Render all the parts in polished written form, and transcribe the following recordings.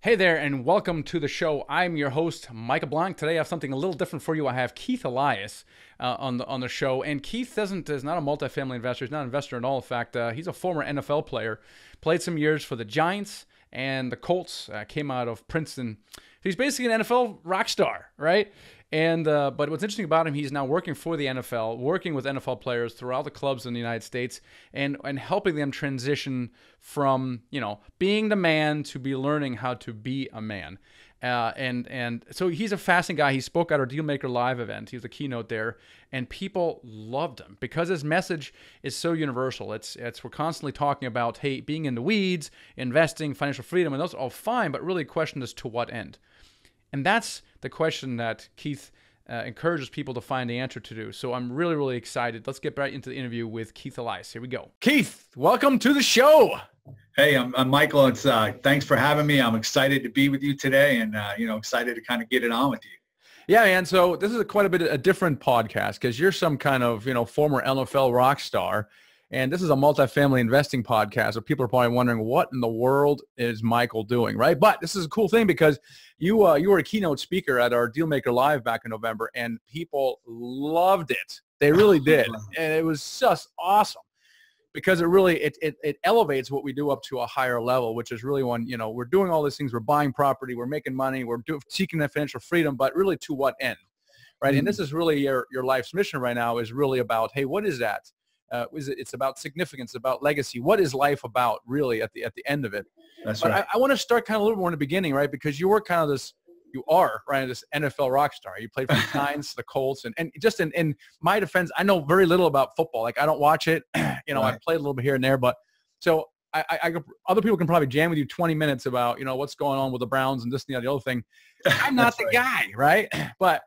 Hey there, and welcome to the show. I'm your host, Micah Blanc. Today I have something a little different for you. I have Keith Elias on the show, and Keith is not a multifamily investor. He's not an investor at all. In fact, he's a former NFL player. Played some years for the Giants and the Colts. Came out of Princeton. He's basically an NFL rock star, right? And but what's interesting about him, he's now working for the NFL, working with NFL players throughout the clubs in the United States, and helping them transition from being the man to be learning how to be a man. And so he's a fascinating guy. He spoke at our Dealmaker Live event. He was the keynote there, and people loved him because his message is so universal. We're constantly talking about, hey, being in the weeds, investing, financial freedom, and those are all fine, but really the question is to what end? And that's the question that Keith encourages people to find the answer to do. So I'm really, really excited. Let's get right into the interview with Keith Elias. Here we go. Keith, welcome to the show. Hey, I'm Michael. It's thanks for having me. I'm excited to be with you today, and excited to kind of get it on with you. Yeah, man. So this is quite a bit a different podcast because you're some kind of former NFL rock star. And this is a multifamily investing podcast. So people are probably wondering, what in the world is Michael doing, right? But this is a cool thing because you were a keynote speaker at our Dealmaker Live back in November, and people loved it. They really did. And it was just awesome because it really, it elevates what we do up to a higher level, which is really when, we're doing all these things. We're buying property. We're making money. We're seeking that financial freedom, but really to what end, right? Mm-hmm. And this is really your life's mission right now is really about, hey, what is that? It's about significance, about legacy. What is life about really at the end of it? That's but right. I want to start kind of a little more in the beginning, right? Because you were kind of this NFL rock star. You played for the Giants, the Colts, and just in my defense, I know very little about football. Like I don't watch it. Right. I played a little bit here and there, but so I other people can probably jam with you 20 minutes about what's going on with the Browns and this and the other thing. I'm not the guy, right? But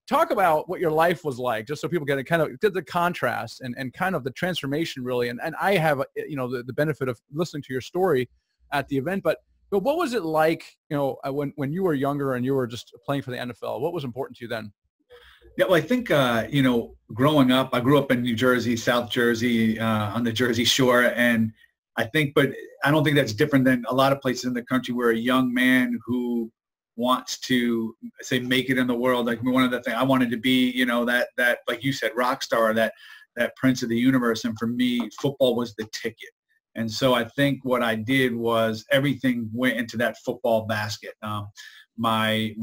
talk about what your life was like, just so people get the contrast and kind of the transformation really. And I have, the benefit of listening to your story at the event, but what was it like, when you were younger and you were just playing for the NFL? What was important to you then? Yeah, well, I think, growing up, I grew up in New Jersey, South Jersey, on the Jersey Shore. And but I don't think that's different than a lot of places in the country where a young man who wants to say make it in the world. Like one of the things I wanted to be, that like you said, rock star, that prince of the universe. And for me, football was the ticket. And so I think what I did was everything went into that football basket. My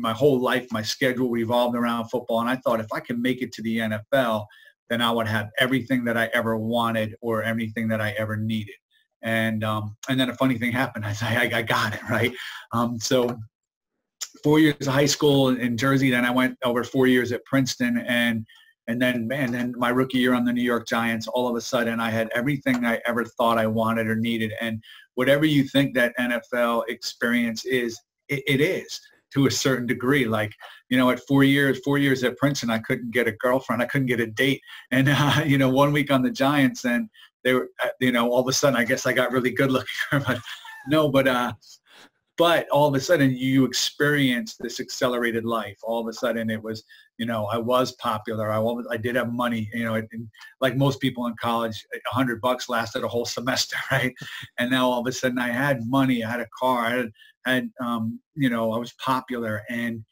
whole life, my schedule revolved around football. And I thought if I can make it to the NFL, then I would have everything that I ever wanted or everything that I ever needed. And then a funny thing happened. I got it, right? So 4 years of high school in Jersey, then I went over 4 years at Princeton, and then my rookie year on the New York Giants, all of a sudden I had everything I ever thought I wanted or needed. And whatever you think that NFL experience is, it is to a certain degree. Like, at 4 years at Princeton, I couldn't get a girlfriend. I couldn't get a date. And, 1 week on the Giants, and they were, all of a sudden, I guess I got really good looking. But all of a sudden you experience this accelerated life. All of a sudden it was, I was popular. I did have money, and like most people in college, $100 lasted a whole semester, right? And now all of a sudden I had money, I had a car, I was popular. And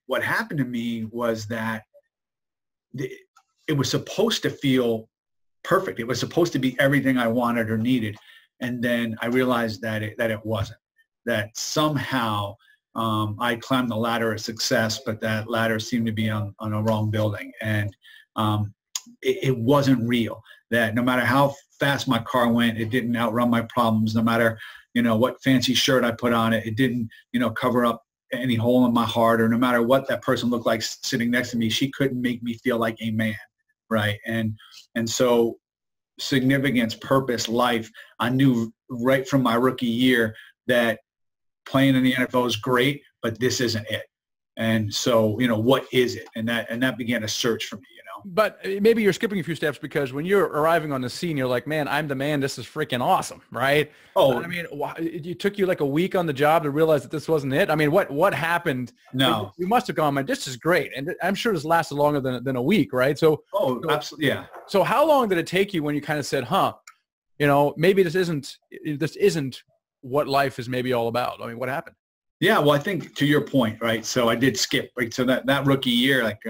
what happened to me was that it was supposed to feel perfect. It was supposed to be everything I wanted or needed. And then I realized that it wasn't, that somehow I climbed the ladder of success, but that ladder seemed to be on a wrong building. And it wasn't real, that no matter how fast my car went, it didn't outrun my problems. No matter, what fancy shirt I put on it, it didn't, cover up any hole in my heart, or no matter what that person looked like sitting next to me, she couldn't make me feel like a man. Right. And so significance, purpose, life, I knew right from my rookie year that playing in the NFL is great, but this isn't it. And so, what is it? And that began a search for me, But maybe you're skipping a few steps, because when you're arriving on the scene, you're like, man, I'm the man. This is freaking awesome, right? Oh, I mean, it took you like a week on the job to realize that this wasn't it. I mean, what happened? No. You must have gone, man, this is great. And I'm sure this lasted longer than a week, right? So, absolutely, yeah. So how long did it take you when you kind of said, maybe this isn't what life is maybe all about? I mean, what happened? Yeah, well, I think to your point, right? So I did skip, right? So that rookie year, like,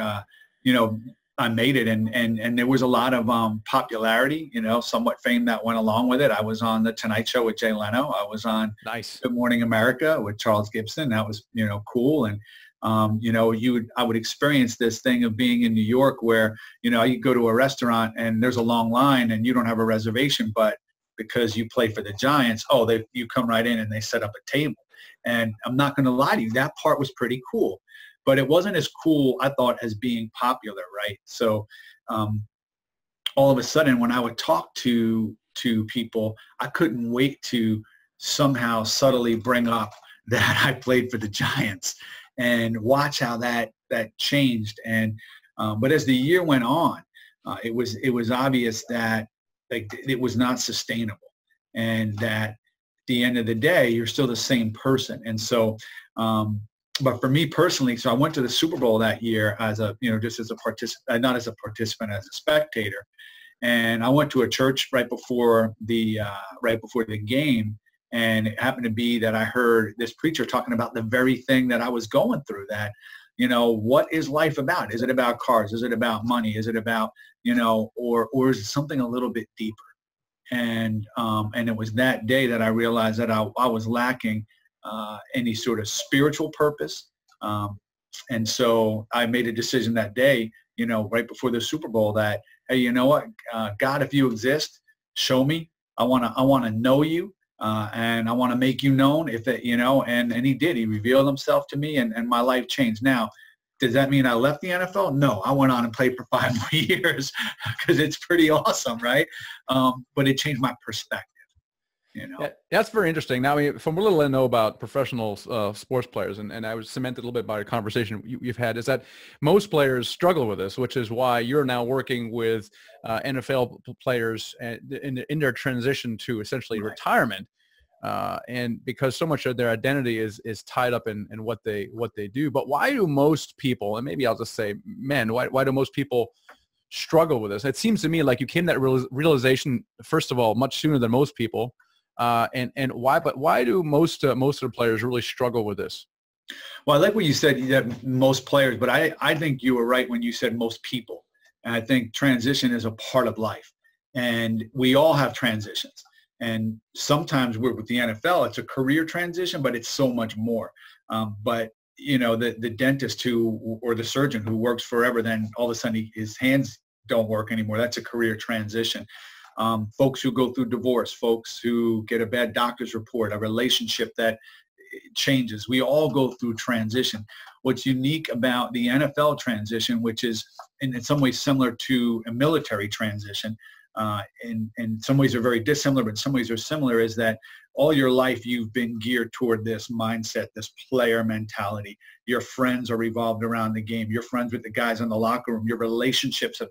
you know, I made it, and there was a lot of popularity, you know, somewhat fame that went along with it. I was on the Tonight Show with Jay Leno. I was on Nice. Good Morning America with Charles Gibson. That was, you know, cool. And you know, I would experience this thing of being in New York where, you know, you go to a restaurant and there's a long line and you don't have a reservation, but because you play for the Giants, you come right in and they set up a table. And I'm not going to lie to you, that part was pretty cool, but it wasn't as cool, I thought, as being popular, right? So all of a sudden, when I would talk to people, I couldn't wait to somehow subtly bring up that I played for the Giants and watch how that changed. And but as the year went on, it was obvious that, like, it was not sustainable, and that at the end of the day, you're still the same person. And so, but for me personally, so I went to the Super Bowl that year as a, you know, just as a participant, not as a participant, as a spectator. And I went to a church right before the game. And it happened to be that I heard this preacher talking about the very thing that I was going through, that, you know, what is life about? Is it about cars? Is it about money? Is it about, you know, or is it something a little bit deeper? And it was that day that I realized that I was lacking any sort of spiritual purpose. And so I made a decision that day, you know, right before the Super Bowl, that, hey, you know what, God, if you exist, show me. I want to know you. And I want to make you known, if that, you know, and he did. He revealed himself to me, and my life changed. Now, does that mean I left the NFL? No, I went on and played for 5 more years because it's pretty awesome, right? But it changed my perspective, you know. Yeah, that's very interesting. Now, I mean, from what little I know about professional sports players, and I was cemented a little bit by a conversation you've had, is that most players struggle with this, which is why you're now working with NFL players in their transition to essentially retirement. And because so much of their identity is tied up in what they do. But why do most people, and maybe I'll just say men, why do most people struggle with this? It seems to me like you came to that realization, first of all, much sooner than most people. And why? But why do most of the players really struggle with this? Well, I like what you said, that most players, but I think you were right when you said most people. And I think transition is a part of life, and we all have transitions. And sometimes with the NFL, it's a career transition, but it's so much more. But, you know, the dentist or the surgeon who works forever, then all of a sudden his hands don't work anymore. That's a career transition. Folks who go through divorce, folks who get a bad doctor's report, a relationship that changes. We all go through transition. What's unique about the NFL transition, which is in some ways similar to a military transition, in some ways are very dissimilar, but in some ways are similar, is that all your life you've been geared toward this mindset, this player mentality. Your friends are revolved around the game. You're friends with the guys in the locker room. Your relationships have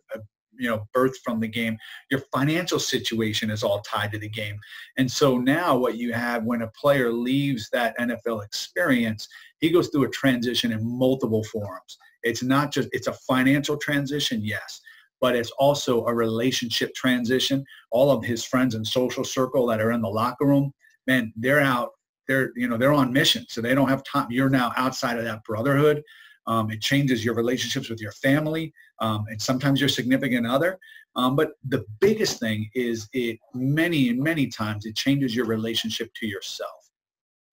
you know, birthed from the game. Your financial situation is all tied to the game. And so now what you have when a player leaves that NFL experience, he goes through a transition in multiple forms. It's not just, it's a financial transition, yes, but it's also a relationship transition. All of his friends and social circle that are in the locker room, man, they're out, they're on mission. So they don't have time. You're now outside of that brotherhood. It changes your relationships with your family, and sometimes your significant other. But the biggest thing is many times it changes your relationship to yourself,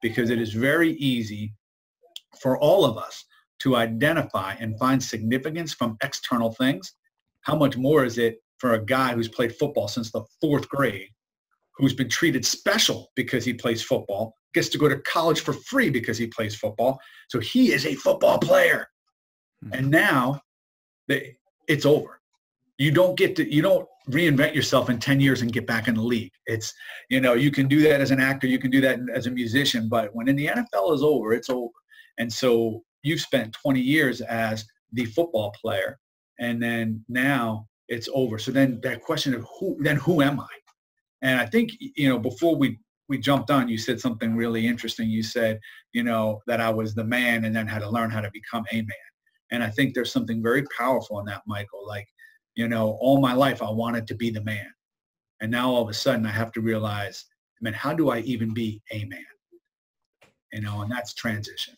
because it is very easy for all of us to identify and find significance from external things. How much more is it for a guy who's played football since the 4th grade, who's been treated special because he plays football, gets to go to college for free because he plays football. So he is a football player. And now it's over. You don't reinvent yourself in 10 years and get back in the league. It's, you know, you can do that as an actor, you can do that as a musician, but when in the NFL is over, it's over. And so you've spent 20 years as the football player, and then now it's over. So then that question of who am I? And I think, you know, before we jumped on, you said something really interesting. You said, you know, that I was the man and then had to learn how to become a man. And I think there's something very powerful in that, Michael. Like, you know, all my life I wanted to be the man. And now all of a sudden I have to realize, man, how do I even be a man? and that's transition.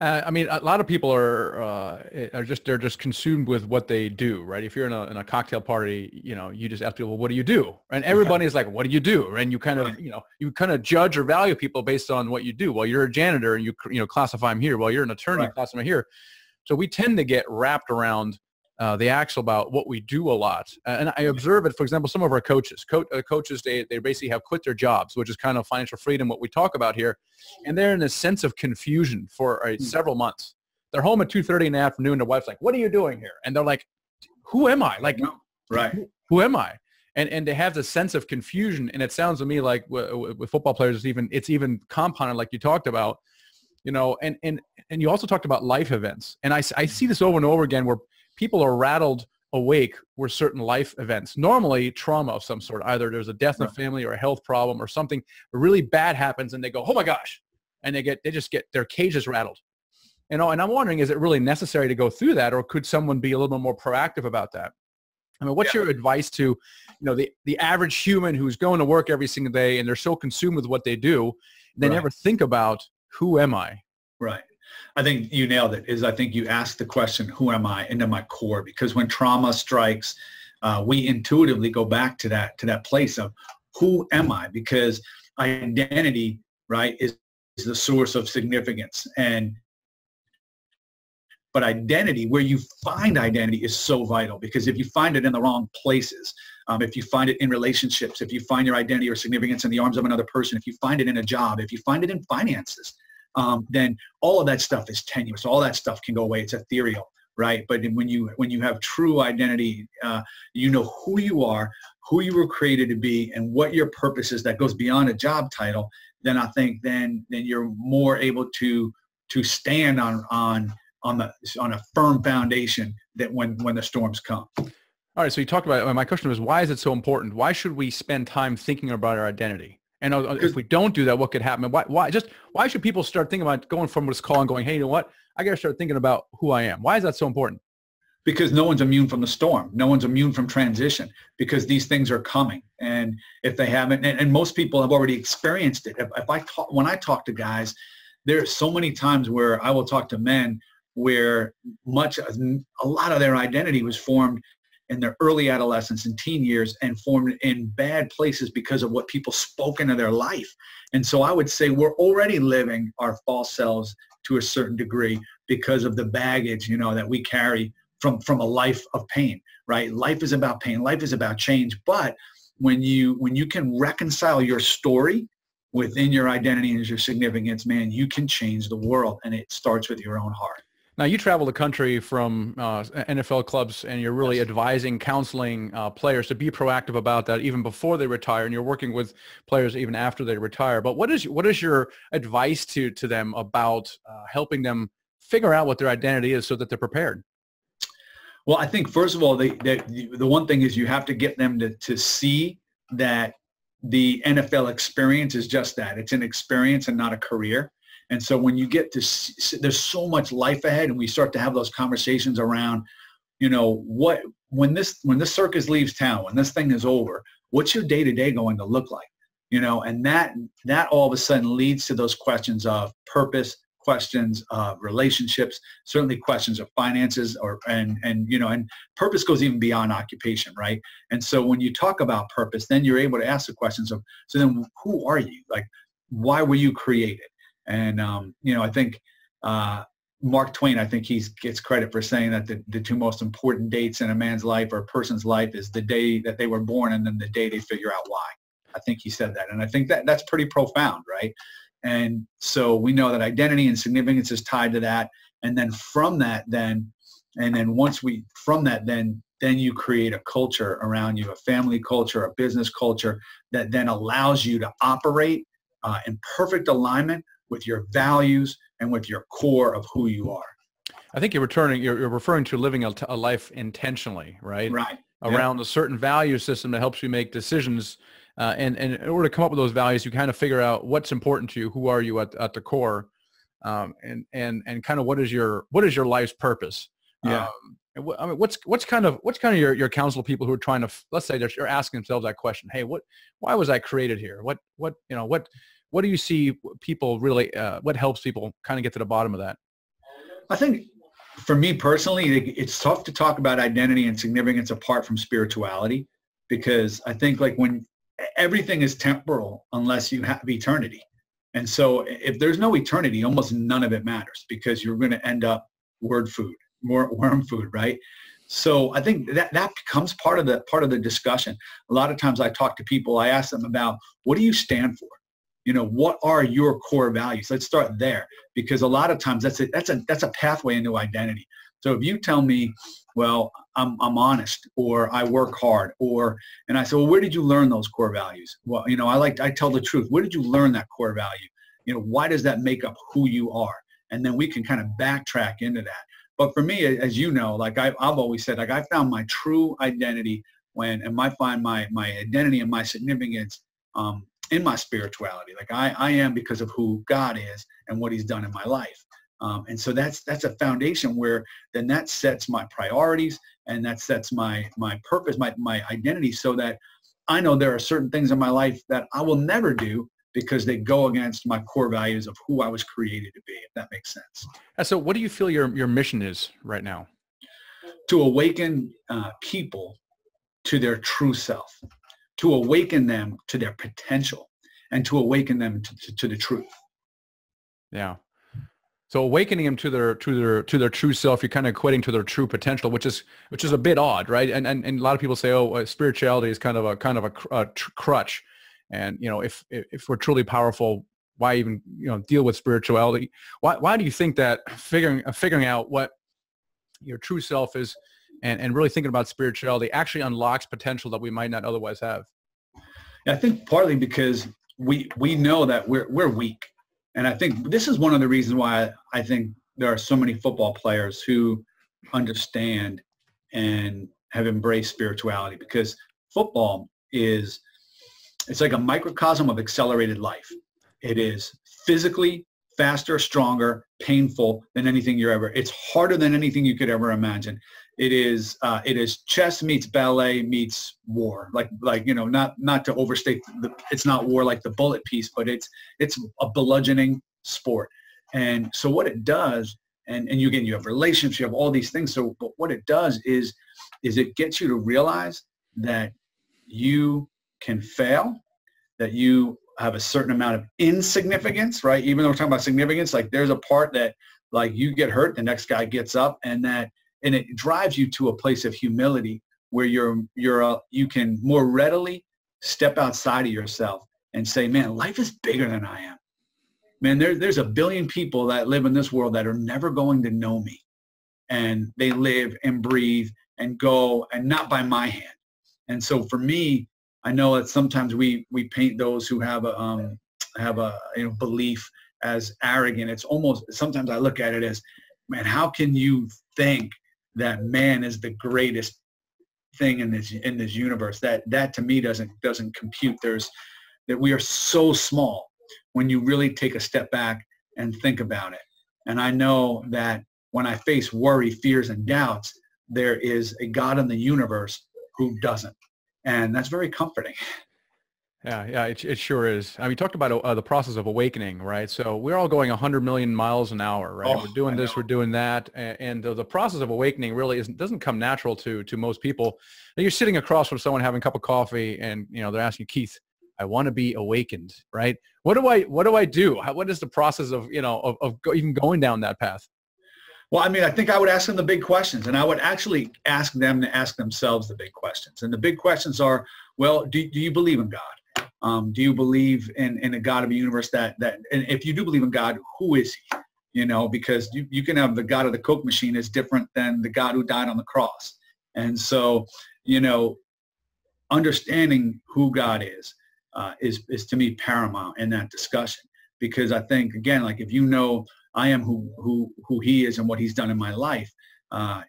I mean, a lot of people are just consumed with what they do, right? If you're in a cocktail party, you just ask people, well, what do you do? And everybody is like, what do you do? And you kind of, you kind of judge or value people based on what you do. Well, you're a janitor and you classify them here. Well, you're an attorney, you classify them here. So we tend to get wrapped around the axle about what we do a lot. And I observe it, for example, some of our coaches, they basically have quit their jobs, which is kind of financial freedom, what we talk about here. And they're in a sense of confusion for several months. They're home at 2:30 in the afternoon. Their wife's like, what are you doing here? And they're like, who am I? Like, right. Who am I? And they have this sense of confusion. And it sounds to me like with football players, it's even compounded, like you talked about, and you also talked about life events. And I see this over and over again where people are rattled awake with certain life events, normally trauma of some sort. Either there's a death in the family or a health problem or something really bad happens and they go, oh my gosh. And they just get their cages rattled. And I'm wondering, is it really necessary to go through that, or could someone be a little bit more proactive about that? I mean, what's your advice to, the average human who's going to work every single day and they're so consumed with what they do, they never think about, who am I? Right. I think you nailed it. I think you ask the question, who am I, into my core, because when trauma strikes, we intuitively go back to that place of who am I, because identity, right, is the source of significance. But identity, where you find identity, is so vital, because if you find it in the wrong places, if you find it in relationships, if you find your identity or significance in the arms of another person, if you find it in a job, if you find it in finances, then all of that stuff is tenuous. All that stuff can go away. It's ethereal, right? But when you have true identity, you know who you are, who you were created to be, and what your purpose is that goes beyond a job title. Then I think then you're more able to stand on a firm foundation that when the storms come. All right. So you talked about, my question was, why is it so important? Why should we spend time thinking about our identity? And if we don't do that, what could happen? Why should people start thinking about going from this call and going, hey, you know what? I got to start thinking about who I am. Why is that so important? Because no one's immune from the storm. No one's immune from transition, because these things are coming. And if they haven't, and most people have already experienced it. When I talk to guys, there are so many times where I will talk to men where a lot of their identity was formed in their early adolescence and teen years, and formed in bad places because of what people spoke into their life. And so I would say we're already living our false selves to a certain degree because of the baggage, that we carry from a life of pain, right? Life is about pain. Life is about change. But when you can reconcile your story within your identity and your significance, man, you can change the world. And it starts with your own heart. Now, you travel the country from NFL clubs, and you're really advising, counseling players to be proactive about that even before they retire, and you're working with players even after they retire. But what is your advice to them about helping them figure out what their identity is so that they're prepared? Well, I think, first of all, the one thing is you have to get them to see that the NFL experience is just that. It's an experience and not a career. And so when you get to there's so much life ahead, and we start to have those conversations around, when this circus leaves town, when this thing is over, what's your day-to-day going to look like? And that all of a sudden leads to those questions of purpose, questions of relationships, certainly questions of finances, and purpose goes even beyond occupation, right? And so when you talk about purpose, then you're able to ask the questions of, so then who are you? Like, why were you created? And, I think Mark Twain, I think he gets credit for saying that the two most important dates in a man's life or a person's life is the day that they were born and then the day they figure out why. I think he said that. And I think that's pretty profound, right? And so we know that identity and significance is tied to that. And then from that, then you create a culture around you, a family culture, a business culture that then allows you to operate in perfect alignment with your values and with your core of who you are. I think you're referring to living a life intentionally, right? Right. Around a certain value system that helps you make decisions. And in order to come up with those values, you kind of figure out what's important to you, who are you at the core, and kind of what is your life's purpose. Yeah. What's kind of your counsel people who are trying to, let's say they're asking themselves that question, hey, why was I created here? what do you see people really, what helps people kind of get to the bottom of that? I think for me personally, it's tough to talk about identity and significance apart from spirituality, because I think like when everything is temporal unless you have eternity. And so if there's no eternity, almost none of it matters, because you're going to end up worm food, right? So I think that becomes part of the discussion. A lot of times I talk to people, I ask them about, what do you stand for? You know, what are your core values? Let's start there, because a lot of times that's a pathway into identity. So if you tell me, well, I'm honest, or I work hard, and I say, well, where did you learn those core values? Well, you know, I tell the truth. Where did you learn that core value? You know, why does that make up who you are? And then we can kind of backtrack into that. But for me, as you know, like I've always said, like I found my true identity I find my identity and my significance in my spirituality. Like I am because of who God is and what he's done in my life. And so that's a foundation where then that sets my priorities, and that sets my purpose, my identity, so that I know there are certain things in my life that I will never do because they go against my core values of who I was created to be, if that makes sense. And so what do you feel your mission is right now? To awaken people to their true self, to awaken them to their potential, and to awaken them to the truth. Yeah. So awakening them to their true self, you're kind of equating to their true potential, which is a bit odd, right? And a lot of people say, oh, spirituality is kind of a crutch, and you know, if we're truly powerful, why even deal with spirituality? Why do you think that figuring out what your true self is and really thinking about spirituality actually unlocks potential that we might not otherwise have? I think partly because we know that we're weak. And I think this is one of the reasons why I think there are so many football players who understand and have embraced spirituality, because football it's like a microcosm of accelerated life. It is physically faster, stronger, painful than anything it's harder than anything you could ever imagine. It is chess meets ballet meets war. Like not to overstate it's not war like the bullet piece, but it's a bludgeoning sport. And so what it does, and you have relationships, you have all these things. So but what it does is it gets you to realize that you can fail, that you have a certain amount of insignificance, right? Even though we're talking about significance, like there's a part that like you get hurt, the next guy gets up, and it drives you to a place of humility where you can more readily step outside of yourself and say, man, life is bigger than I am. Man, there's a billion people that live in this world that are never going to know me. And they live and breathe and go, and not by my hand. And so for me, I know that sometimes we paint those who have a belief as arrogant. It's almost, sometimes I look at it as, man, how can you think that man is the greatest thing in this universe? That to me doesn't compute. That we are so small when you really take a step back and think about it. And I know that when I face worry, fears, and doubts, there is a God in the universe who doesn't. And that's very comforting. Yeah, it sure is. I mean, you talked about the process of awakening, right? So we're all going 100 million miles an hour, right? We're doing this, we're doing that. And the process of awakening really doesn't come natural to most people. And you're sitting across from someone having a cup of coffee and, they're asking, Keith, I want to be awakened, right? What do I do? What is the process of even going down that path? Well, I mean, I think I would ask them the big questions, and I would actually ask them to ask themselves the big questions. And the big questions are, well, do you believe in God? Do you believe in a God of the universe and if you do believe in God, who is he? Because you can have the God of the Coke machine is different than the God who died on the cross. And so, understanding who God is to me paramount in that discussion, because I think, again, like if I am who he is and what he's done in my life, I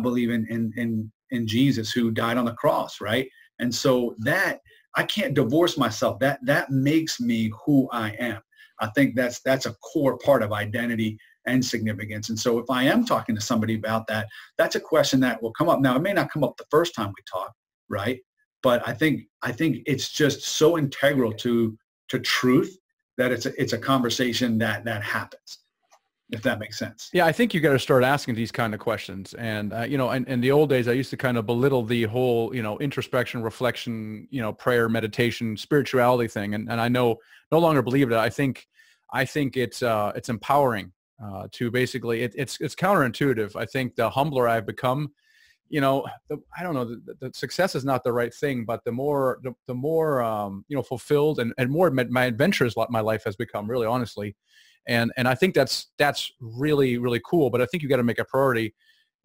believe in Jesus who died on the cross, right? And so that I can't divorce myself. That makes me who I am. I think that's a core part of identity and significance. And so if I am talking to somebody about that, that's a question that will come up. Now, it may not come up the first time we talk, right? But I think it's just so integral to truth that it's a conversation that happens, if that makes sense. Yeah, I think you got to start asking these kind of questions. And, in the old days, I used to kind of belittle the whole, introspection, reflection, prayer, meditation, spirituality thing. And I no longer believe it. I think it's empowering to basically, it's counterintuitive. I think the humbler I've become, I don't know, the success is not the right thing, but the more fulfilled and more my adventures, my life has become, really, honestly. And I think that's really, really cool. But I think you got to make a priority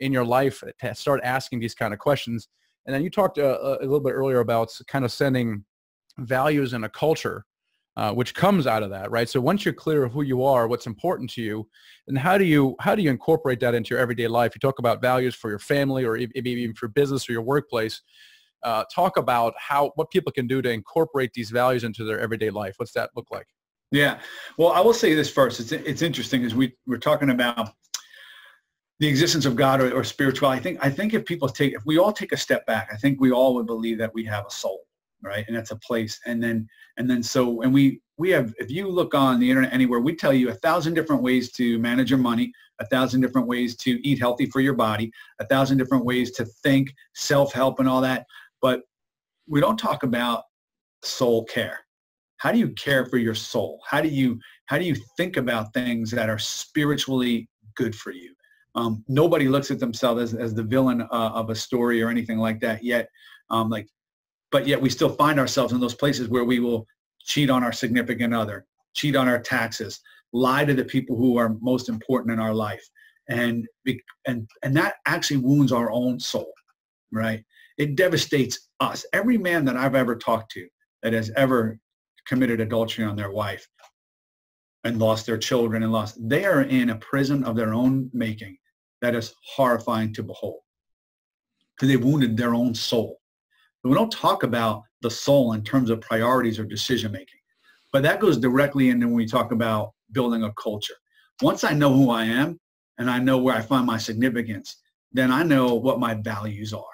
in your life to start asking these kind of questions. And then you talked a little bit earlier about kind of setting values in a culture, which comes out of that, right? So once you're clear of who you are, what's important to you, and how do you incorporate that into your everyday life? You talk about values for your family, or maybe even for business or your workplace. Talk about what people can do to incorporate these values into their everyday life. What's that look like? Yeah. Well, I will say this first. It's interesting as we're talking about the existence of God or spirituality. I think if we all take a step back, I think we all would believe that we have a soul, right? And that's a place. And then we have, if you look on the internet anywhere, we tell you 1,000 different ways to manage your money, 1,000 different ways to eat healthy for your body, 1,000 different ways to think, self-help and all that. But we don't talk about soul care. How do you care for your soul? How do you think about things that are spiritually good for you? Nobody looks at themselves as the villain of a story or anything like that yet. But yet we still find ourselves in those places where we will cheat on our significant other, cheat on our taxes, lie to the people who are most important in our life. And that actually wounds our own soul, right? It devastates us. Every man that I've ever talked to that has ever committed adultery on their wife and lost their children they are in a prison of their own making that is horrifying to behold, because they wounded their own soul. But we don't talk about the soul in terms of priorities or decision making, but that goes directly into when we talk about building a culture. Once I know who I am and I know where I find my significance, then I know what my values are.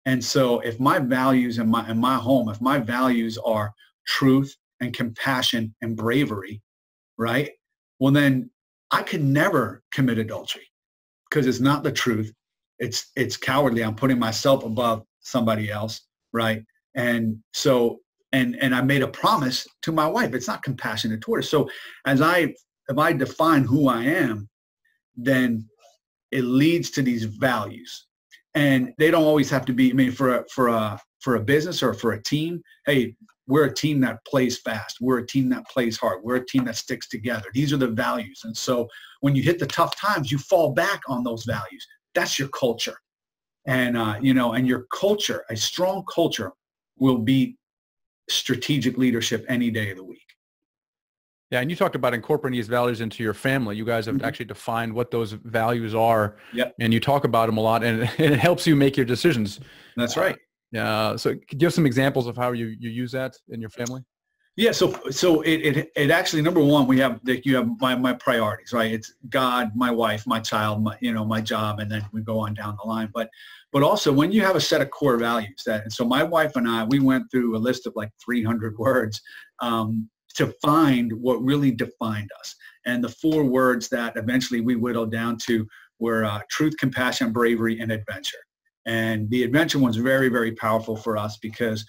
And so if my values in my home, if my values are truth and compassion and bravery, right? Well, then I could never commit adultery, because it's not the truth. It's cowardly. I'm putting myself above somebody else, right? And so, and I made a promise to my wife. It's not compassionate toward her. So if I define who I am, then it leads to these values. And they don't always have to be, for a business or for a team, hey, we're a team that plays fast. We're a team that plays hard. We're a team that sticks together. These are the values. And so when you hit the tough times, you fall back on those values. That's your culture. And, and your culture, a strong culture, will beat strategic leadership any day of the week. Yeah, and you talked about incorporating these values into your family. You guys have actually defined what those values are, yep. And you talk about them a lot, and it helps you make your decisions. That's right. So could you have some examples of how you use that in your family? Yeah, so it actually, number one, you have my priorities, right? It's God, my wife, my child, my job, and then we go on down the line. But also when you have a set of core values and so my wife and I, we went through a list of like 300 words to find what really defined us. And the 4 words that eventually we whittled down to were truth, compassion, bravery, and adventure. And the adventure one's very, very powerful for us because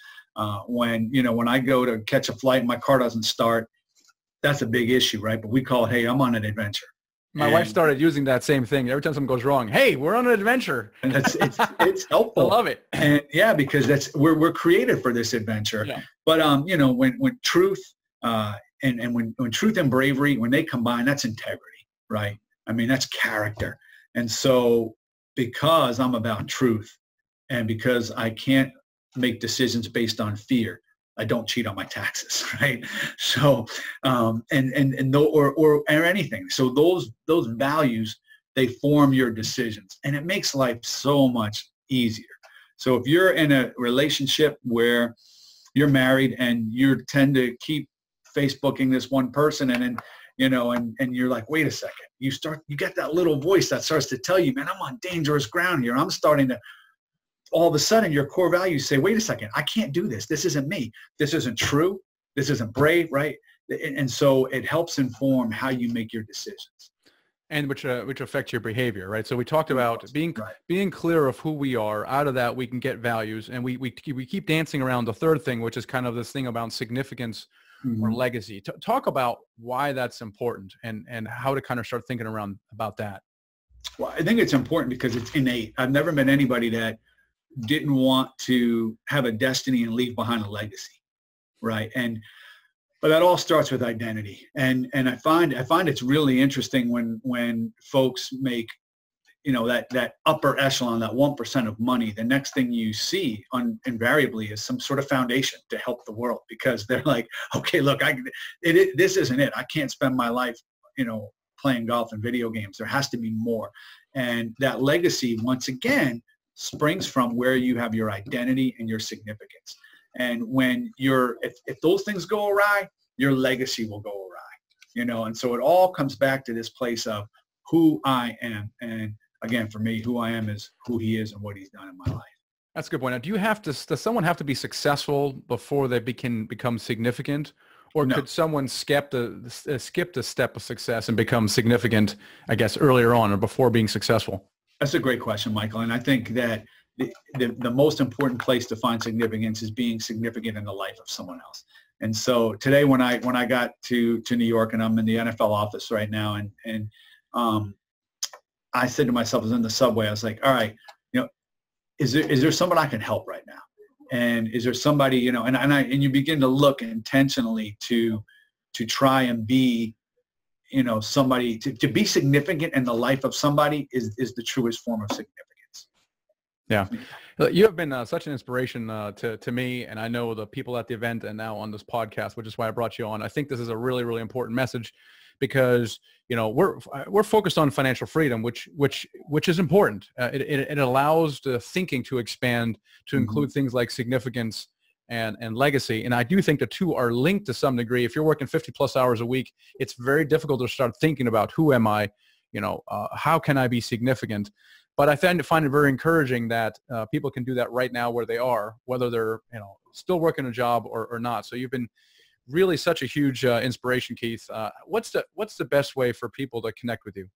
when I go to catch a flight and my car doesn't start, that's a big issue, right? But we call it, hey, I'm on an adventure. My wife started using that same thing. Every time something goes wrong, hey, we're on an adventure. And it's helpful. I love it. And yeah, because we're created for this adventure. Yeah. But when truth and when truth and bravery, when they combine, that's integrity, right? That's character. And so because I'm about truth and because I can't make decisions based on fear, I don't cheat on my taxes, right? So, or anything. So those values, they form your decisions, and it makes life so much easier. So if you're in a relationship where you're married and you tend to keep Facebooking this one person, and then and you're like, wait a second, you get that little voice that starts to tell you, man, I'm on dangerous ground here. I'm starting to. All of a sudden your core values say, wait a second, I can't do this. This isn't me. This isn't true. This isn't brave, right? And so it helps inform how you make your decisions. And which affects your behavior, right? So we talked about Right. being clear of who we are. Out of that, we can get values, and we keep dancing around the third thing, which is kind of this thing about significance or Mhm. legacy. Talk about why that's important and how to kind of start thinking around about that. Well, I think it's important because it's innate. I've never met anybody that didn't want to have a destiny and leave behind a legacy, right? But that all starts with identity. And I find it's really interesting when folks make, that upper echelon, that 1% of money, the next thing you see invariably is some sort of foundation to help the world, because they're like, okay, look, this isn't it. I can't spend my life, playing golf and video games. There has to be more. And that legacy, once again, springs from where you have your identity and your significance. And when if those things go awry, your legacy will go awry, and so it all comes back to this place of who I am. And again, for me, who I am is who he is and what he's done in my life. That's a good point. Now, does someone have to be successful before they can become significant? Or No. could someone skip the step of success and become significant, I guess, earlier on or before being successful? That's a great question, Michael. And I think that the most important place to find significance is being significant in the life of someone else. And so today, when I got to New York, and I'm in the NFL office right now, and I said to myself, I was in the subway, I was like, all right, is there somebody I can help right now? And is there somebody, and you begin to look intentionally to try and be, somebody to be significant in the life of somebody is the truest form of significance. Yeah. You have been such an inspiration to me, and I know the people at the event and now on this podcast, which is why I brought you on. I think this is a really, really important message because, we're focused on financial freedom, which is important. It allows the thinking to expand to include things like significance and legacy. And I do think the two are linked to some degree. If you're working 50 plus hours a week, it's very difficult to start thinking about who am I, how can I be significant? But I find it very encouraging that people can do that right now where they are, whether they're still working a job or not. So you've been really such a huge inspiration, Keith. What's the best way for people to connect with you?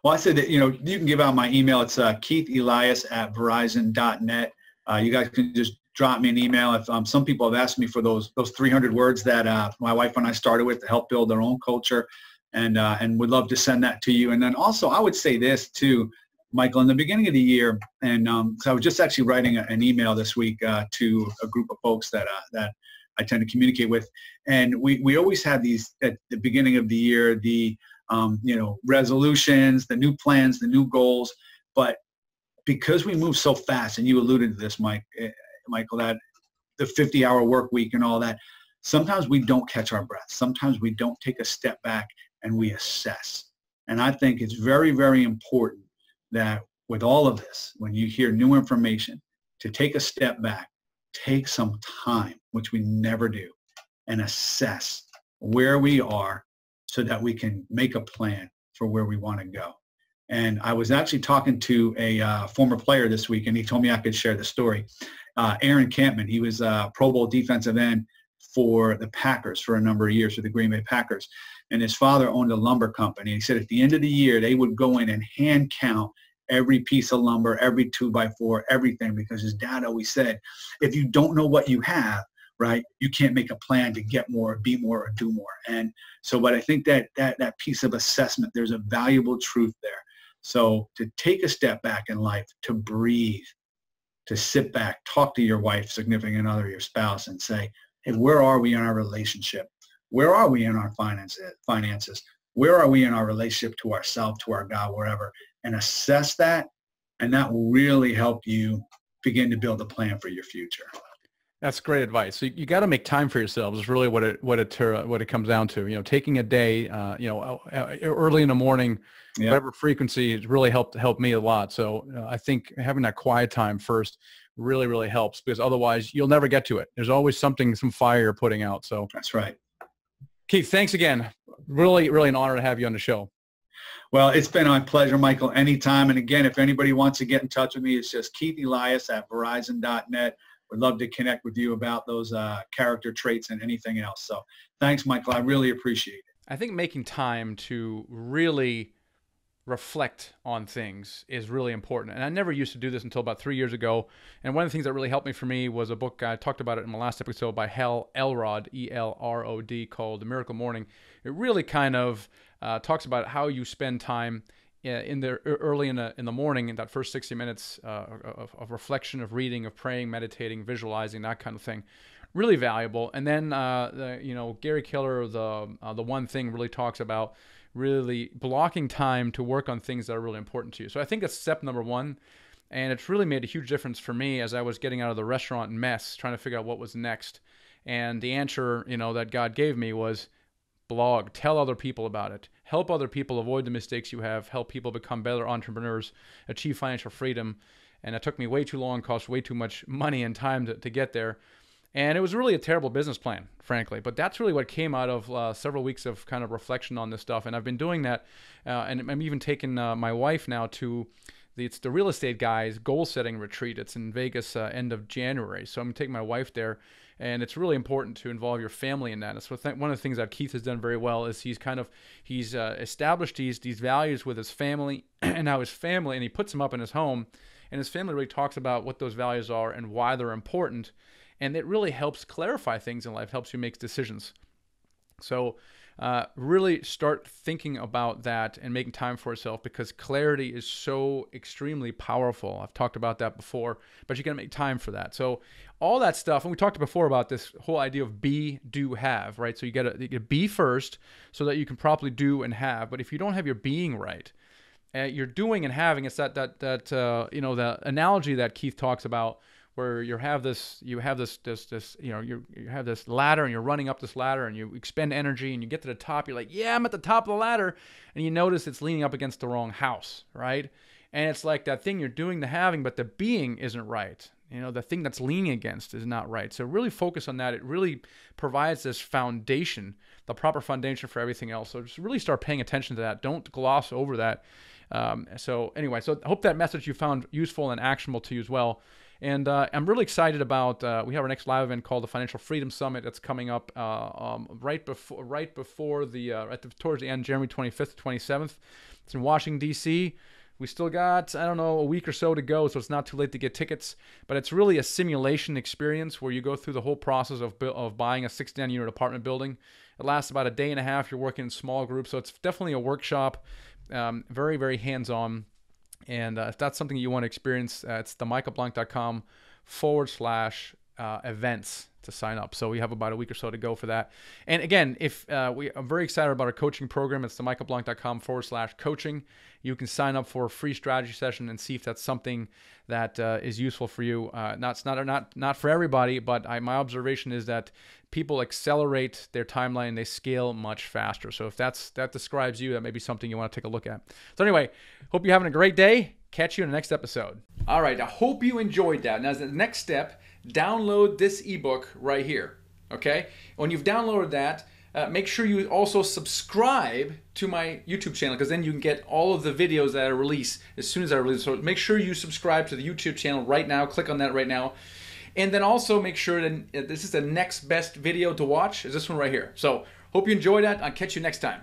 Well, I said that you can give out my email. It's keithelias@verizon.net. You guys can just drop me an email. If some people have asked me for those 300 words that my wife and I started with to help build their own culture, and would love to send that to you. And then also, I would say this too, Michael, in the beginning of the year, and so I was just actually writing an email this week to a group of folks that I tend to communicate with, and we always have these at the beginning of the year, the resolutions, the new plans, the new goals, but because we move so fast, and you alluded to this, Michael, that the 50-hour work week and all that, sometimes we don't catch our breath. Sometimes we don't take a step back and we assess. And I think it's very, very important that with all of this, when you hear new information, to take a step back, take some time, which we never do, and assess where we are so that we can make a plan for where we want to go. And I was actually talking to a former player this week, and he told me I could share the story. Aaron Campman, he was a Pro Bowl defensive end for the Packers for a number of years, for the Green Bay Packers. And his father owned a lumber company. He said at the end of the year, they would go in and hand count every piece of lumber, every 2x4, everything, because his dad always said, if you don't know what you have, right, you can't make a plan to get more, be more, or do more. And so, but I think that piece of assessment, there's a valuable truth there. So to take a step back in life, to breathe, to sit back, talk to your wife, significant other, your spouse, and say, hey, where are we in our relationship? Where are we in our finances? Where are we in our relationship to ourselves, to our God, wherever? And assess that, and that will really help you begin to build a plan for your future. That's great advice. So you got to make time for yourselves is really what it comes down to. Taking a day, early in the morning, whatever frequency, has really helped me a lot. So I think having that quiet time first really, really helps, because otherwise you'll never get to it. There's always some fire you're putting out. So that's right. Keith, thanks again. Really, really an honor to have you on the show. Well, it's been my pleasure, Michael, anytime. And again, if anybody wants to get in touch with me, it's just keithelias@verizon.net. would love to connect with you about those character traits and anything else. So thanks, Michael. I really appreciate it. I think making time to really reflect on things is really important. And I never used to do this until about 3 years ago. And one of the things that really helped me for me was a book, I talked about it in my last episode, by Hal Elrod, Elrod, called The Miracle Morning. It really kind of talks about how you spend time early in the morning, in that first 60 minutes of reflection, of reading, of praying, meditating, visualizing, that kind of thing. Really valuable. And then Gary Keller, the One Thing, really talks about really blocking time to work on things that are really important to you. So I think that's step number one. And it's really made a huge difference for me as I was getting out of the restaurant mess, trying to figure out what was next. And the answer, that God gave me was blog, tell other people about it, help other people avoid the mistakes you have, help people become better entrepreneurs, achieve financial freedom. And it took me way too long, cost way too much money and time to get there. And it was really a terrible business plan, frankly. But that's really what came out of several weeks of kind of reflection on this stuff. And I've been doing that. And I'm even taking my wife now to it's the real estate guys goal setting retreat. It's in Vegas end of January. So I'm going to take my wife there. And it's really important to involve your family in that. And so one of the things that Keith has done very well is he's established these values with his family and how his family, and he puts them up in his home. And his family really talks about what those values are and why they're important. And it really helps clarify things in life, helps you make decisions. So really start thinking about that and making time for yourself, because clarity is so extremely powerful. I've talked about that before, but you got to make time for that. So all that stuff, and we talked before about this whole idea of be, do, have, right? So you got to be first so that you can properly do and have. But if you don't have your being right, your doing and having, it's that the analogy that Keith talks about, where you have this ladder and you're running up this ladder and you expend energy and you get to the top. You're like, yeah, I'm at the top of the ladder, and you notice it's leaning up against the wrong house, right? And it's like that thing you're doing the having, but the being isn't right. The thing that's leaning against is not right. So really focus on that. It really provides this foundation, the proper foundation for everything else. So just really start paying attention to that. Don't gloss over that. So I hope that message you found useful and actionable to you as well. And I'm really excited about, we have our next live event called the Financial Freedom Summit. That's coming up towards the end, January 25th to 27th. It's in Washington, D.C. We still got, a week or so to go, so it's not too late to get tickets. But it's really a simulation experience where you go through the whole process of buying a 69-unit apartment building. It lasts about a day and a half. You're working in small groups, so it's definitely a workshop, very, very hands-on. And if that's something you want to experience, it's themichaelblanc.com/events to sign up. So we have about a week or so to go for that. And again, I'm very excited about our coaching program. It's themichaelblanc.com/coaching. You can sign up for a free strategy session and see if that's something that is useful for you. Not for everybody, but my observation is that people accelerate their timeline and they scale much faster. So if that describes you, that may be something you want to take a look at. So anyway, hope you're having a great day. Catch you in the next episode. All right, I hope you enjoyed that. Now, as the next step, download this ebook right here, okay? When you've downloaded that, make sure you also subscribe to my YouTube channel, because then you can get all of the videos that I release as soon as I release. So make sure you subscribe to the YouTube channel right now. Click on that right now. And then also make sure that this is the next best video to watch, is this one right here. So hope you enjoyed that. I'll catch you next time.